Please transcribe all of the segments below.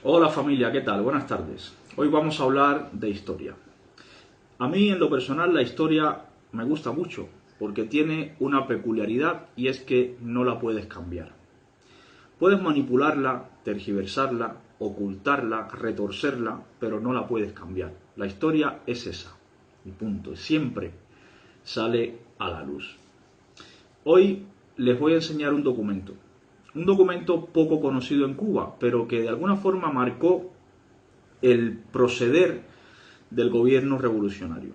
Hola familia, ¿qué tal? Buenas tardes. Hoy vamos a hablar de historia. A mí en lo personal la historia me gusta mucho porque tiene una peculiaridad y es que no la puedes cambiar. Puedes manipularla, tergiversarla, ocultarla, retorcerla, pero no la puedes cambiar. La historia es esa, y punto. Siempre sale a la luz. Hoy les voy a enseñar un documento poco conocido en Cuba, pero que de alguna forma marcó el proceder del gobierno revolucionario.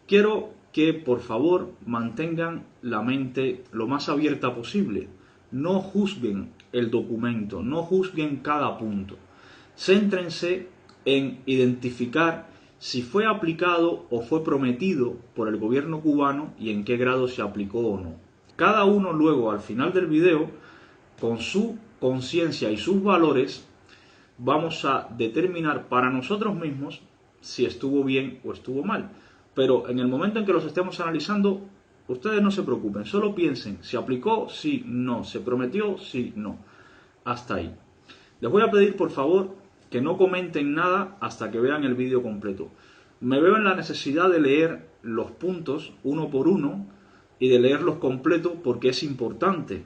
Quiero que por favor mantengan la mente lo más abierta posible. No juzguen el documento, no juzguen cada punto. Céntrense en identificar si fue aplicado o fue prometido por el gobierno cubano y en qué grado se aplicó o no. Cada uno luego al final del video, con su conciencia y sus valores, vamos a determinar para nosotros mismos si estuvo bien o estuvo mal. Pero en el momento en que los estemos analizando, ustedes no se preocupen, solo piensen, ¿se aplicó? Sí, no. ¿Se prometió? Sí, no. Hasta ahí. Les voy a pedir, por favor, que no comenten nada hasta que vean el vídeo completo. Me veo en la necesidad de leer los puntos uno por uno y de leerlos completos porque es importante.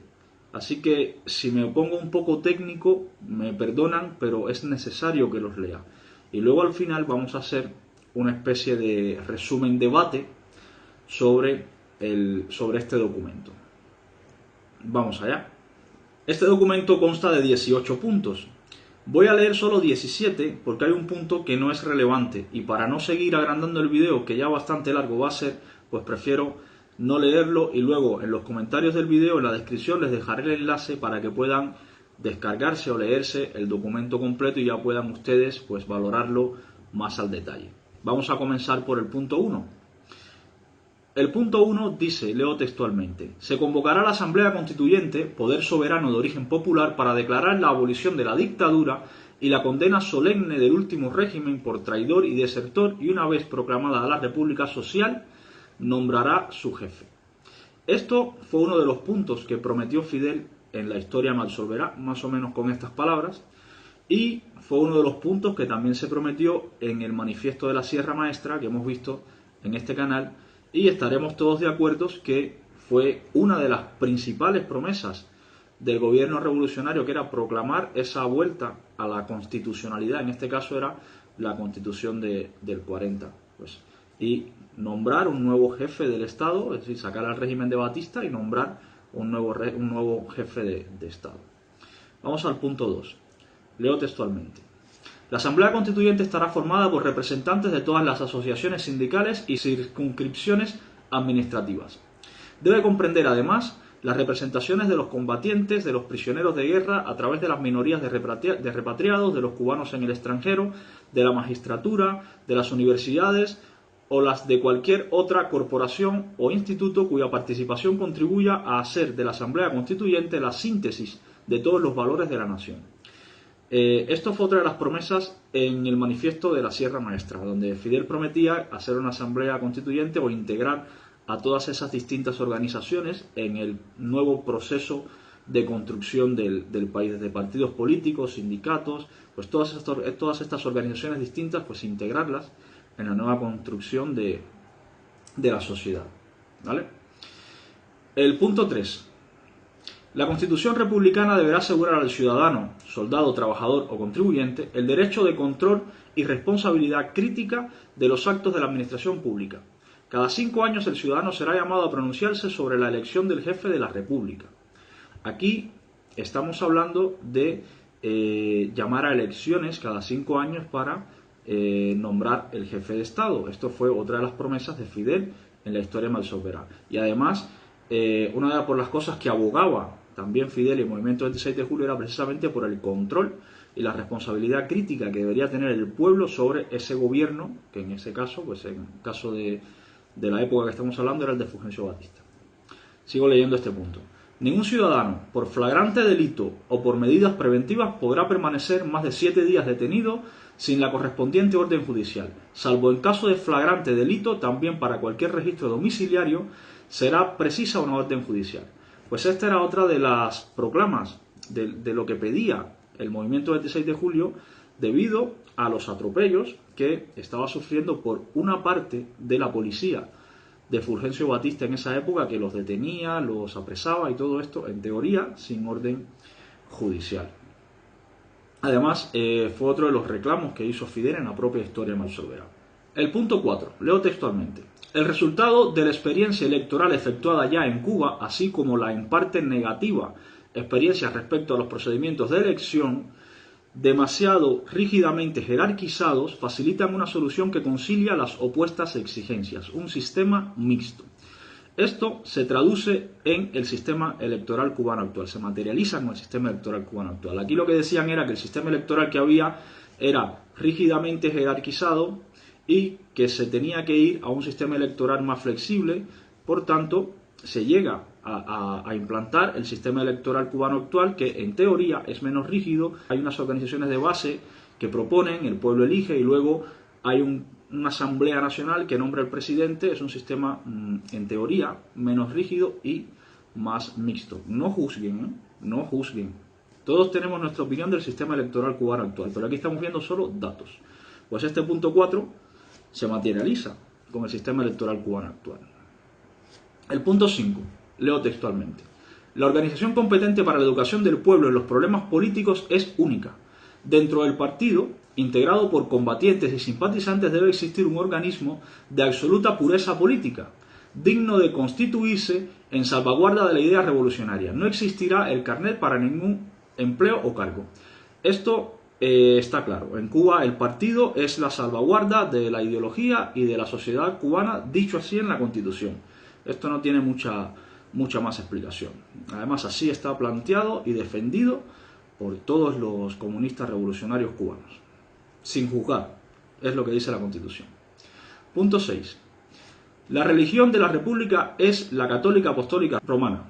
Así que si me pongo un poco técnico, me perdonan, pero es necesario que los lea. Y luego al final vamos a hacer una especie de resumen debate sobre este documento. Vamos allá. Este documento consta de 18 puntos. Voy a leer solo 17 porque hay un punto que no es relevante y para no seguir agrandando el video, que ya bastante largo va a ser, pues prefiero no leerlo y luego en los comentarios del video, en la descripción, les dejaré el enlace para que puedan descargarse o leerse el documento completo y ya puedan ustedes pues valorarlo más al detalle. Vamos a comenzar por el punto 1. El punto 1 dice, leo textualmente, se convocará la Asamblea Constituyente, poder soberano de origen popular, para declarar la abolición de la dictadura y la condena solemne del último régimen por traidor y desertor y una vez proclamada la República Social, nombrará su jefe. Esto fue uno de los puntos que prometió Fidel en la historia Malsolverá, más o menos con estas palabras, y fue uno de los puntos que también se prometió en el manifiesto de la Sierra Maestra que hemos visto en este canal, y estaremos todos de acuerdo que fue una de las principales promesas del gobierno revolucionario, que era proclamar esa vuelta a la constitucionalidad, en este caso era la Constitución del 40, pues, y nombrar un nuevo jefe del Estado, es decir, sacar al régimen de Batista y nombrar un nuevo jefe de Estado. Vamos al punto 2. Leo textualmente. La Asamblea Constituyente estará formada por representantes de todas las asociaciones sindicales y circunscripciones administrativas. Debe comprender además las representaciones de los combatientes, de los prisioneros de guerra, a través de las minorías de repatriados, de los cubanos en el extranjero, de la magistratura, de las universidades o las de cualquier otra corporación o instituto cuya participación contribuya a hacer de la Asamblea Constituyente la síntesis de todos los valores de la nación. Esto fue otra de las promesas en el manifiesto de la Sierra Maestra, donde Fidel prometía hacer una asamblea constituyente o integrar a todas esas distintas organizaciones en el nuevo proceso de construcción del país, desde partidos políticos, sindicatos, pues todas estas organizaciones distintas, pues integrarlas en la nueva construcción de la sociedad, ¿vale? El punto 3. La Constitución republicana deberá asegurar al ciudadano, soldado, trabajador o contribuyente el derecho de control y responsabilidad crítica de los actos de la administración pública. Cada 5 años el ciudadano será llamado a pronunciarse sobre la elección del jefe de la República. Aquí estamos hablando de llamar a elecciones cada 5 años para nombrar el jefe de Estado. Esto fue otra de las promesas de Fidel en la historia Malsolverá. Y además, una de las cosas que abogaba también Fidel y el movimiento 26 de julio era precisamente por el control y la responsabilidad crítica que debería tener el pueblo sobre ese gobierno, que en ese caso, pues en el caso de la época que estamos hablando, era el de Fulgencio Batista. Sigo leyendo este punto. Ningún ciudadano, por flagrante delito o por medidas preventivas, podrá permanecer más de 7 días detenido sin la correspondiente orden judicial, salvo en caso de flagrante delito. También para cualquier registro domiciliario será precisa una orden judicial. Pues esta era otra de las proclamas de lo que pedía el movimiento 26 de julio debido a los atropellos que estaba sufriendo por una parte de la policía de Fulgencio Batista en esa época, que los detenía, los apresaba y todo esto, en teoría, sin orden judicial. Además, fue otro de los reclamos que hizo Fidel en la propia historia de Solvera. El punto 4, leo textualmente. El resultado de la experiencia electoral efectuada ya en Cuba, así como la en parte negativa experiencia respecto a los procedimientos de elección, demasiado rígidamente jerarquizados, facilitan una solución que concilia las opuestas exigencias, un sistema mixto. Esto se traduce en el sistema electoral cubano actual, se materializa en el sistema electoral cubano actual. Aquí lo que decían era que el sistema electoral que había era rígidamente jerarquizado y que se tenía que ir a un sistema electoral más flexible, por tanto, se llega a implantar el sistema electoral cubano actual, que en teoría es menos rígido. Hay unas organizaciones de base que proponen, el pueblo elige y luego hay una asamblea nacional que nombra el presidente. Es un sistema, en teoría, menos rígido y más mixto. No juzguen, ¿eh? No juzguen. Todos tenemos nuestra opinión del sistema electoral cubano actual, pero aquí estamos viendo solo datos. Pues este punto 4 se materializa con el sistema electoral cubano actual. El punto 5, leo textualmente. La organización competente para la educación del pueblo en los problemas políticos es única. Dentro del partido, integrado por combatientes y simpatizantes, debe existir un organismo de absoluta pureza política, digno de constituirse en salvaguarda de la idea revolucionaria. No existirá el carnet para ningún empleo o cargo. Esto está claro. En Cuba el partido es la salvaguarda de la ideología y de la sociedad cubana, dicho así en la Constitución. Esto no tiene mucha más explicación. Además, así está planteado y defendido por todos los comunistas revolucionarios cubanos. Sin juzgar, es lo que dice la Constitución. Punto 6. La religión de la República es la católica apostólica romana.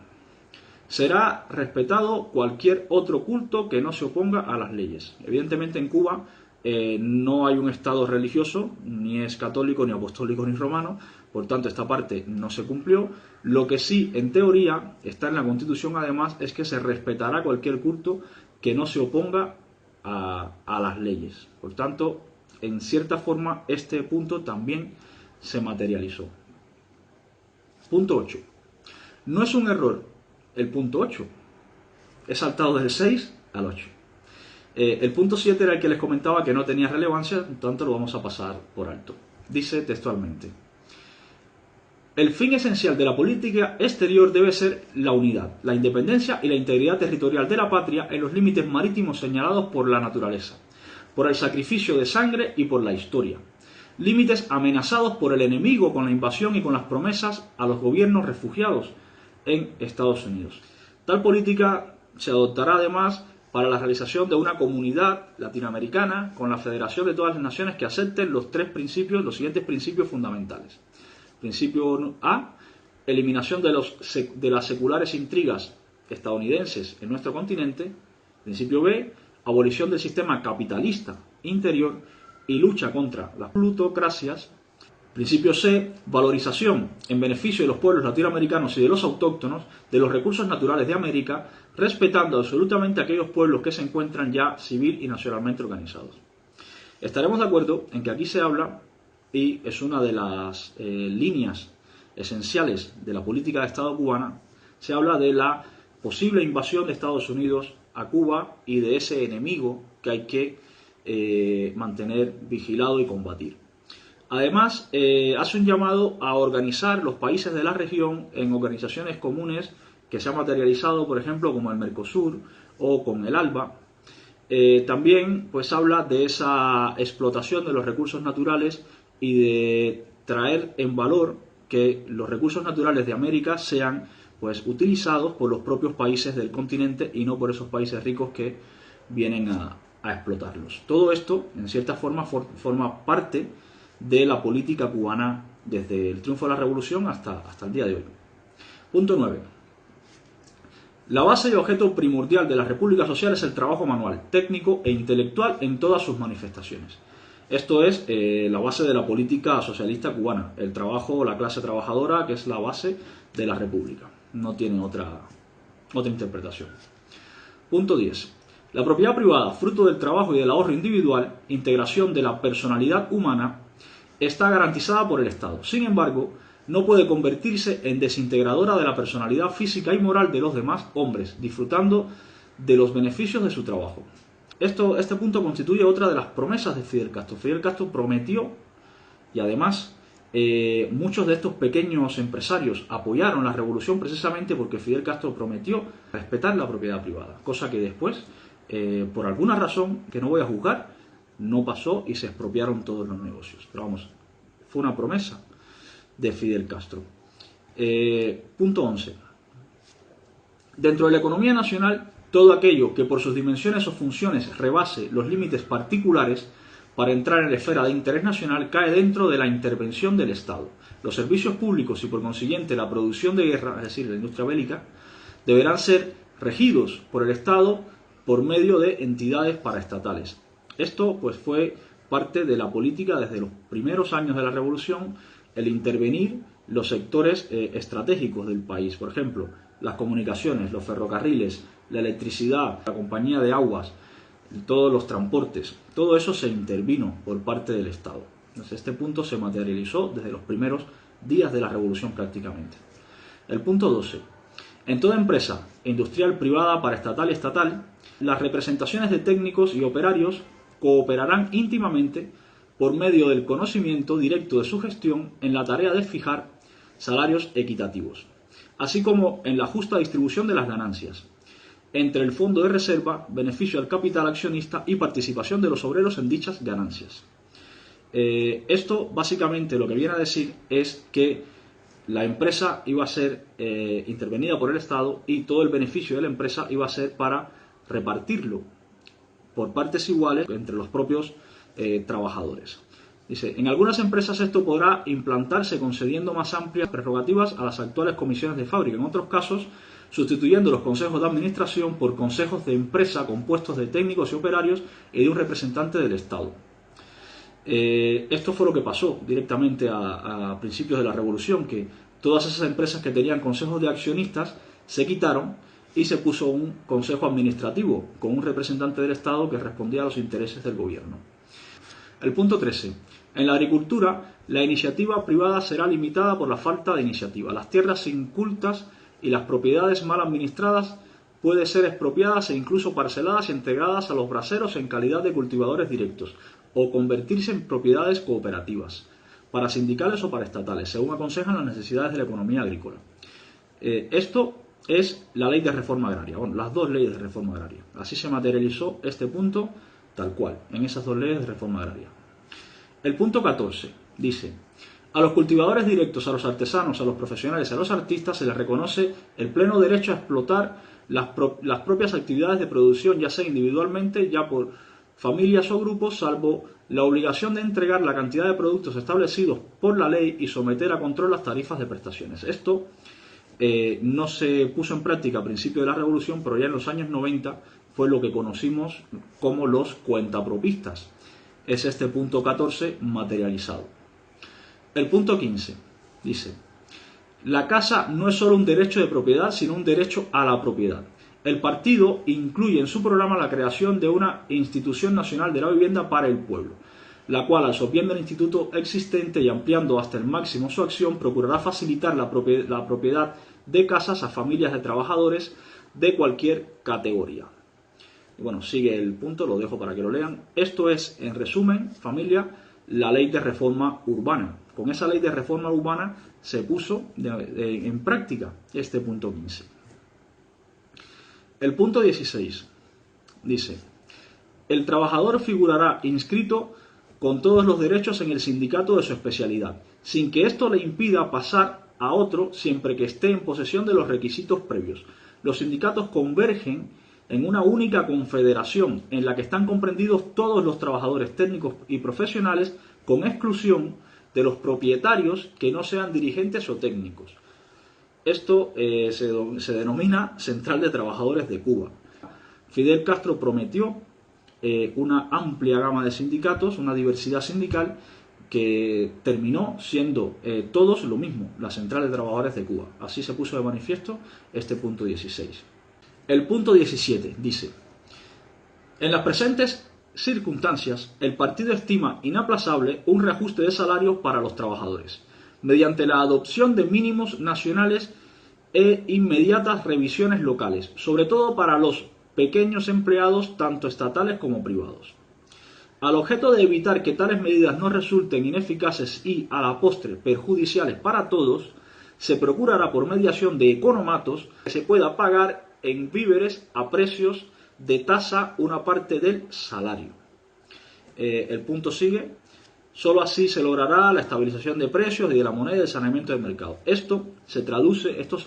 Será respetado cualquier otro culto que no se oponga a las leyes. Evidentemente en Cuba no hay un estado religioso, ni es católico, ni apostólico, ni romano, por tanto esta parte no se cumplió. Lo que sí, en teoría, está en la Constitución además, es que se respetará cualquier culto que no se oponga a las leyes. Por tanto, en cierta forma, este punto también se materializó. Punto 8. No es un error el punto 8. He saltado del 6 al 8. El punto 7 era el que les comentaba que no tenía relevancia, por tanto lo vamos a pasar por alto. Dice textualmente: el fin esencial de la política exterior debe ser la unidad, la independencia y la integridad territorial de la patria en los límites marítimos señalados por la naturaleza, por el sacrificio de sangre y por la historia. Límites amenazados por el enemigo con la invasión y con las promesas a los gobiernos refugiados en Estados Unidos. Tal política se adoptará además para la realización de una comunidad latinoamericana con la federación de todas las naciones que acepten los siguientes principios fundamentales. Principio A: eliminación de las seculares intrigas estadounidenses en nuestro continente. Principio B: abolición del sistema capitalista interior y lucha contra las plutocracias. Principio C: valorización en beneficio de los pueblos latinoamericanos y de los autóctonos de los recursos naturales de América, respetando absolutamente a aquellos pueblos que se encuentran ya civil y nacionalmente organizados. Estaremos de acuerdo en que aquí se habla, y es una de las líneas esenciales de la política de Estado cubana, se habla de la posible invasión de Estados Unidos a Cuba y de ese enemigo que hay que mantener vigilado y combatir. Además, hace un llamado a organizar los países de la región en organizaciones comunes que se han materializado, por ejemplo, como el Mercosur o con el ALBA. También pues habla de esa explotación de los recursos naturales y de traer en valor que los recursos naturales de América sean pues utilizados por los propios países del continente y no por esos países ricos que vienen a explotarlos. Todo esto, en cierta forma, forma parte de la política cubana desde el triunfo de la revolución hasta el día de hoy. Punto 9. La base y objeto primordial de la República Social es el trabajo manual, técnico e intelectual en todas sus manifestaciones. Esto es la base de la política socialista cubana, el trabajo, la clase trabajadora, que es la base de la República. No tiene otra interpretación. Punto 10. La propiedad privada, fruto del trabajo y del ahorro individual, integración de la personalidad humana, está garantizada por el Estado. Sin embargo, no puede convertirse en desintegradora de la personalidad física y moral de los demás hombres, disfrutando de los beneficios de su trabajo. Este punto constituye otra de las promesas de Fidel Castro. Fidel Castro prometió, y además muchos de estos pequeños empresarios apoyaron la revolución precisamente porque Fidel Castro prometió respetar la propiedad privada, cosa que después, por alguna razón que no voy a juzgar, no pasó y se expropiaron todos los negocios. Pero vamos, fue una promesa de Fidel Castro. Punto 11. Dentro de la economía nacional, todo aquello que por sus dimensiones o funciones rebase los límites particulares para entrar en la esfera de interés nacional cae dentro de la intervención del Estado. Los servicios públicos y por consiguiente la producción de guerra, es decir, la industria bélica, deberán ser regidos por el Estado por medio de entidades paraestatales. Esto pues fue parte de la política desde los primeros años de la revolución, el intervenir los sectores estratégicos del país, por ejemplo, las comunicaciones, los ferrocarriles, la electricidad, la compañía de aguas, todos los transportes, todo eso se intervino por parte del Estado. Entonces, este punto se materializó desde los primeros días de la revolución prácticamente. El punto 12. En toda empresa industrial, privada, paraestatal y estatal, las representaciones de técnicos y operarios cooperarán íntimamente por medio del conocimiento directo de su gestión en la tarea de fijar salarios equitativos, así como en la justa distribución de las ganancias, entre el fondo de reserva, beneficio al capital accionista y participación de los obreros en dichas ganancias. Esto básicamente lo que viene a decir es que la empresa iba a ser intervenida por el Estado y todo el beneficio de la empresa iba a ser para repartirlo por partes iguales entre los propios trabajadores. Dice, en algunas empresas esto podrá implantarse concediendo más amplias prerrogativas a las actuales comisiones de fábrica. En otros casos, sustituyendo los consejos de administración por consejos de empresa compuestos de técnicos y operarios y de un representante del Estado. Esto fue lo que pasó directamente a principios de la revolución, que todas esas empresas que tenían consejos de accionistas se quitaron y se puso un consejo administrativo con un representante del Estado que respondía a los intereses del gobierno. El punto 13. En la agricultura, la iniciativa privada será limitada por la falta de iniciativa. Las tierras incultas y las propiedades mal administradas pueden ser expropiadas e incluso parceladas y entregadas a los braceros en calidad de cultivadores directos o convertirse en propiedades cooperativas, para sindicales o para estatales, según aconsejan las necesidades de la economía agrícola. Esto es la ley de reforma agraria, bueno, las dos leyes de reforma agraria. Así se materializó este punto tal cual, en esas dos leyes de reforma agraria. El punto 14 dice: a los cultivadores directos, a los artesanos, a los profesionales, a los artistas se les reconoce el pleno derecho a explotar las propias actividades de producción, ya sea individualmente, ya por familias o grupos, salvo la obligación de entregar la cantidad de productos establecidos por la ley y someter a control las tarifas de prestaciones. Esto no se puso en práctica a principios de la revolución, pero ya en los años 90 fue lo que conocimos como los cuentapropistas. Es este punto 14 materializado. El punto 15 dice: la casa no es solo un derecho de propiedad, sino un derecho a la propiedad. El partido incluye en su programa la creación de una institución nacional de la vivienda para el pueblo, la cual, absorbiendo el instituto existente y ampliando hasta el máximo su acción, procurará facilitar la propiedad de casas a familias de trabajadores de cualquier categoría. Y bueno, sigue el punto, lo dejo para que lo lean. Esto es, en resumen, familia, la ley de reforma urbana. Con esa ley de reforma urbana se puso en práctica este punto 15. El punto 16 dice: el trabajador figurará inscrito con todos los derechos en el sindicato de su especialidad, sin que esto le impida pasar a otro siempre que esté en posesión de los requisitos previos. Los sindicatos convergen en una única confederación en la que están comprendidos todos los trabajadores técnicos y profesionales, con exclusión de los propietarios que no sean dirigentes o técnicos. Esto se denomina Central de Trabajadores de Cuba. Fidel Castro prometió una amplia gama de sindicatos, una diversidad sindical, que terminó siendo todos lo mismo, la Central de Trabajadores de Cuba. Así se puso de manifiesto este punto 16. El punto 17 dice: En las presentes circunstancias, el partido estima inaplazable un reajuste de salarios para los trabajadores, mediante la adopción de mínimos nacionales e inmediatas revisiones locales, sobre todo para los pequeños empleados tanto estatales como privados. Al objeto de evitar que tales medidas no resulten ineficaces y, a la postre, perjudiciales para todos, se procurará por mediación de economatos que se pueda pagar en víveres a precios de tasa una parte del salario. El punto sigue. Solo así se logrará la estabilización de precios y de la moneda y el saneamiento del mercado. Estos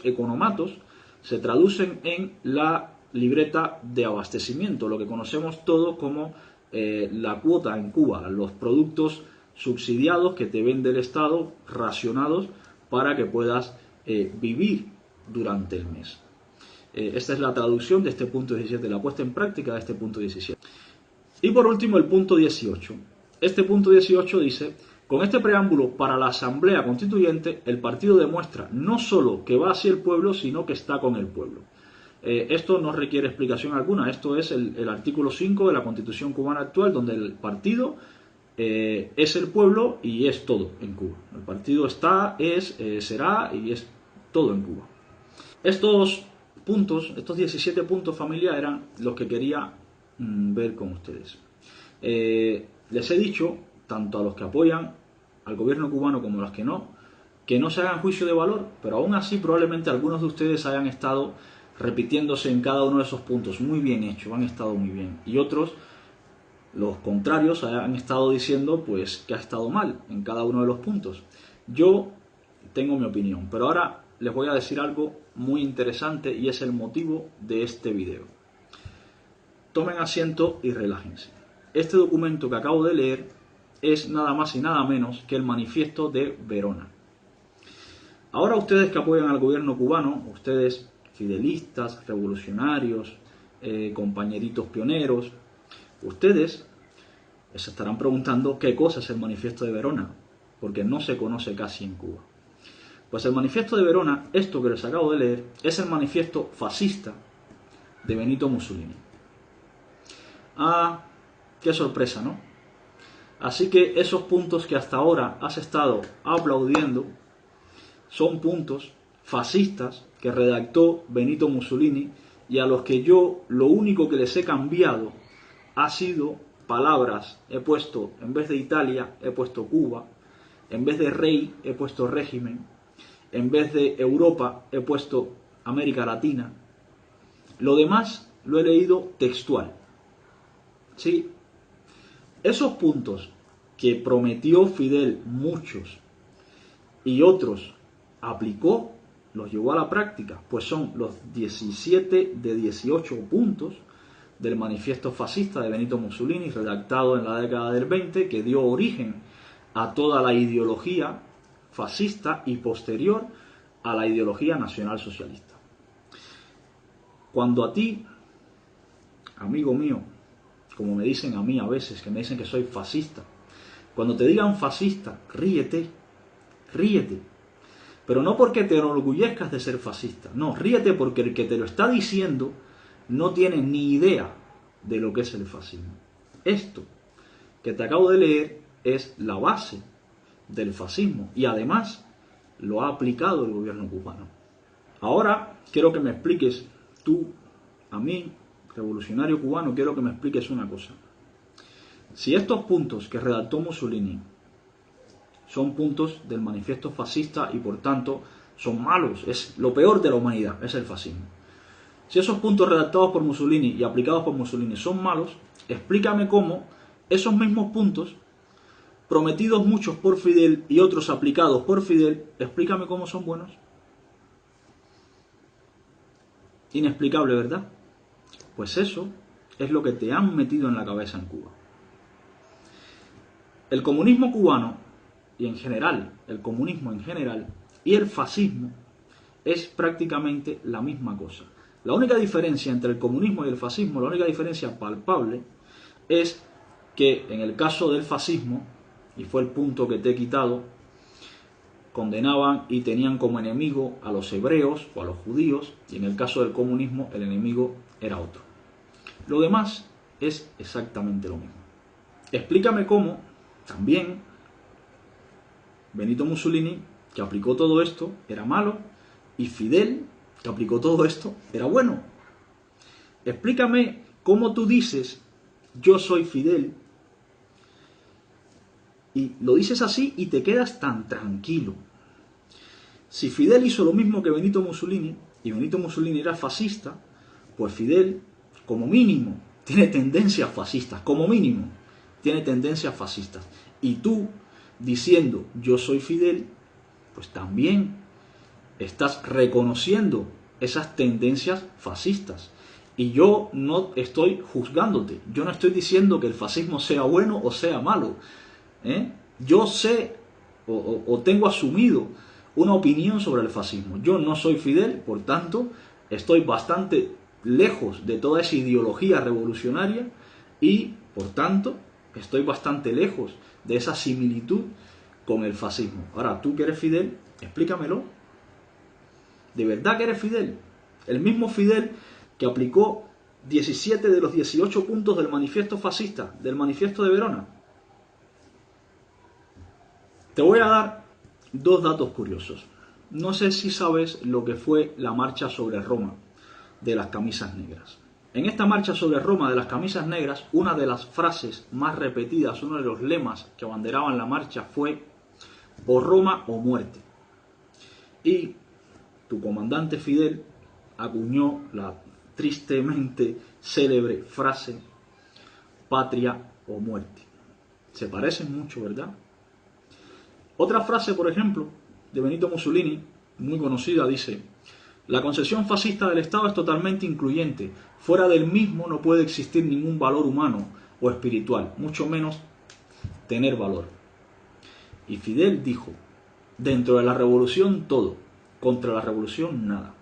economatos se traducen en la libreta de abastecimiento, lo que conocemos todos como la cuota en Cuba, los productos subsidiados que te vende el Estado, racionados para que puedas vivir durante el mes. Esta es la traducción de este punto 17, la puesta en práctica de este punto 17. Y por último el punto 18. Este punto 18 dice: con este preámbulo para la Asamblea Constituyente, el partido demuestra no solo que va hacia el pueblo, sino que está con el pueblo. Esto no requiere explicación alguna. Esto es el artículo 5 de la Constitución cubana actual, donde el partido es el pueblo y es todo en Cuba. El partido está, será y es todo en Cuba. Estos puntos, estos 17 puntos, familia, eran los que quería ver con ustedes. Les he dicho, tanto a los que apoyan al gobierno cubano como a los que no se hagan juicio de valor, pero aún así probablemente algunos de ustedes hayan estado repitiéndose en cada uno de esos puntos. Muy bien hecho, han estado muy bien. Y otros, los contrarios, han estado diciendo pues que ha estado mal en cada uno de los puntos. Yo tengo mi opinión, pero ahora les voy a decir algo muy interesante y es el motivo de este video. Tomen asiento y relájense. Este documento que acabo de leer es nada más y nada menos que el Manifiesto de Verona. Ahora ustedes que apoyan al gobierno cubano, ustedes fidelistas, revolucionarios, compañeritos pioneros, ustedes se estarán preguntando qué cosa es el Manifiesto de Verona, porque no se conoce casi en Cuba. Pues el Manifiesto de Verona, esto que les acabo de leer, es el manifiesto fascista de Benito Mussolini. Ah, qué sorpresa, ¿no? Así que esos puntos que hasta ahora has estado aplaudiendo son puntos fascistas que redactó Benito Mussolini y a los que yo lo único que les he cambiado ha sido palabras. He puesto, en vez de Italia, he puesto Cuba, en vez de rey, he puesto régimen, en vez de Europa, he puesto América Latina. Lo demás lo he leído textual. Sí, esos puntos que prometió Fidel, muchos, y otros aplicó, los llevó a la práctica, pues son los 17 de 18 puntos del manifiesto fascista de Benito Mussolini, redactado en la década del 20, que dio origen a toda la ideología fascista y posterior a la ideología nacionalsocialista. Cuando a ti, amigo mío, como me dicen a mí a veces, que me dicen que soy fascista, cuando te digan fascista, ríete, ríete. Pero no porque te enorgullezcas de ser fascista, no, ríete porque el que te lo está diciendo no tiene ni idea de lo que es el fascismo. Esto que te acabo de leer es la base del fascismo y además lo ha aplicado el gobierno cubano. Ahora quiero que me expliques tú, a mí, revolucionario cubano, quiero que me expliques una cosa. Si estos puntos que redactó Mussolini son puntos del manifiesto fascista y por tanto son malos, es lo peor de la humanidad, es el fascismo. Si esos puntos redactados por Mussolini y aplicados por Mussolini son malos, explícame cómo esos mismos puntos, prometidos muchos por Fidel y otros aplicados por Fidel, explícame cómo son buenos. Inexplicable, ¿verdad? Pues eso es lo que te han metido en la cabeza en Cuba. El comunismo cubano y en general, el comunismo en general y el fascismo es prácticamente la misma cosa. La única diferencia entre el comunismo y el fascismo, la única diferencia palpable, es que en el caso del fascismo, y fue el punto que te he quitado, condenaban y tenían como enemigo a los hebreos o a los judíos, y en el caso del comunismo el enemigo era otro. Lo demás es exactamente lo mismo. Explícame cómo también Benito Mussolini, que aplicó todo esto, era malo, y Fidel, que aplicó todo esto, era bueno. Explícame cómo tú dices, yo soy Fidel, y lo dices así y te quedas tan tranquilo. Si Fidel hizo lo mismo que Benito Mussolini, y Benito Mussolini era fascista, pues Fidel, como mínimo, tiene tendencias fascistas, como mínimo, tiene tendencias fascistas. Y tú, diciendo yo soy Fidel, pues también estás reconociendo esas tendencias fascistas. Y yo no estoy juzgándote, yo no estoy diciendo que el fascismo sea bueno o sea malo. Yo sé o tengo asumido una opinión sobre el fascismo. Yo no soy Fidel, por tanto, estoy bastante lejos de toda esa ideología revolucionaria y, por tanto, estoy bastante lejos de esa similitud con el fascismo. Ahora, tú que eres Fidel, explícamelo. ¿De verdad que eres Fidel? El mismo Fidel que aplicó 17 de los 18 puntos del manifiesto fascista, del manifiesto de Verona. Te voy a dar dos datos curiosos. No sé si sabes lo que fue la marcha sobre Roma de las camisas negras. En esta marcha sobre Roma de las camisas negras, una de las frases más repetidas, uno de los lemas que abanderaban la marcha fue o Roma o muerte. Y tu comandante Fidel acuñó la tristemente célebre frase patria o muerte. Se parecen mucho, ¿verdad? Otra frase, por ejemplo, de Benito Mussolini, muy conocida, dice: la concepción fascista del Estado es totalmente incluyente. Fuera del mismo no puede existir ningún valor humano o espiritual, mucho menos tener valor. Y Fidel dijo: dentro de la revolución todo, contra la revolución nada.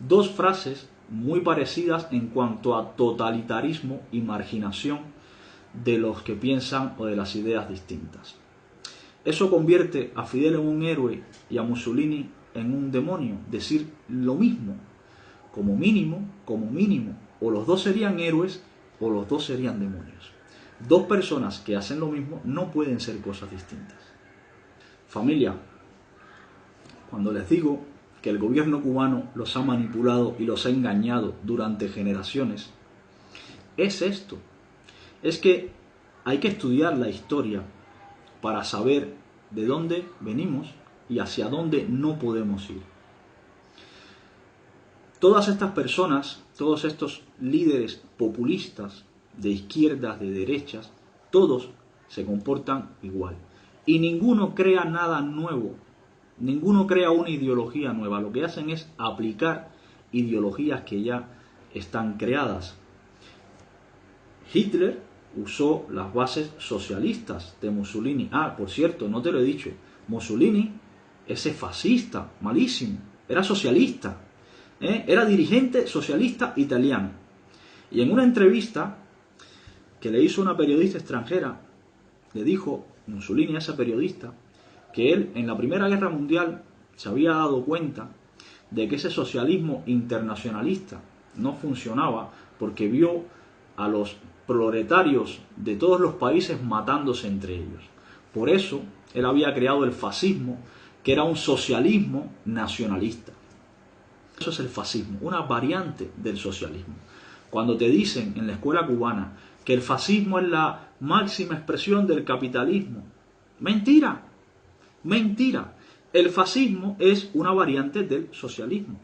Dos frases muy parecidas en cuanto a totalitarismo y marginación de los que piensan o de las ideas distintas. Eso convierte a Fidel en un héroe y a Mussolini en un demonio. Decir lo mismo, como mínimo, o los dos serían héroes o los dos serían demonios. Dos personas que hacen lo mismo no pueden ser cosas distintas. Familia, cuando les digo que el gobierno cubano los ha manipulado y los ha engañado durante generaciones, es esto. Es que hay que estudiar la historia para saber de dónde venimos y hacia dónde no podemos ir. Todas estas personas, todos estos líderes populistas de izquierdas, de derechas, todos se comportan igual. Y ninguno crea nada nuevo, ninguno crea una ideología nueva. Lo que hacen es aplicar ideologías que ya están creadas. Hitler usó las bases socialistas de Mussolini. Ah, por cierto, no te lo he dicho. Mussolini, ese fascista, malísimo, era socialista. Era dirigente socialista italiano. Y en una entrevista que le hizo una periodista extranjera, le dijo Mussolini a esa periodista que él en la Primera Guerra Mundial se había dado cuenta de que ese socialismo internacionalista no funcionaba porque vio a los proletarios de todos los países matándose entre ellos. Por eso él había creado el fascismo, que era un socialismo nacionalista. Eso es el fascismo, una variante del socialismo. Cuando te dicen en la escuela cubana que el fascismo es la máxima expresión del capitalismo, mentira, mentira. El fascismo es una variante del socialismo,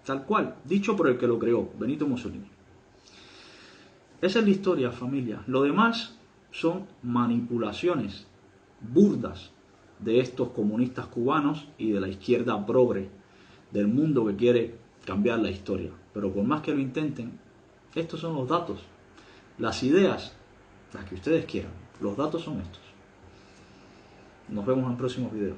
tal cual, dicho por el que lo creó, Benito Mussolini. Esa es la historia, familia. Lo demás son manipulaciones burdas de estos comunistas cubanos y de la izquierda progre del mundo que quiere cambiar la historia. Pero por más que lo intenten, estos son los datos. Las ideas, las que ustedes quieran. Los datos son estos. Nos vemos en próximos videos.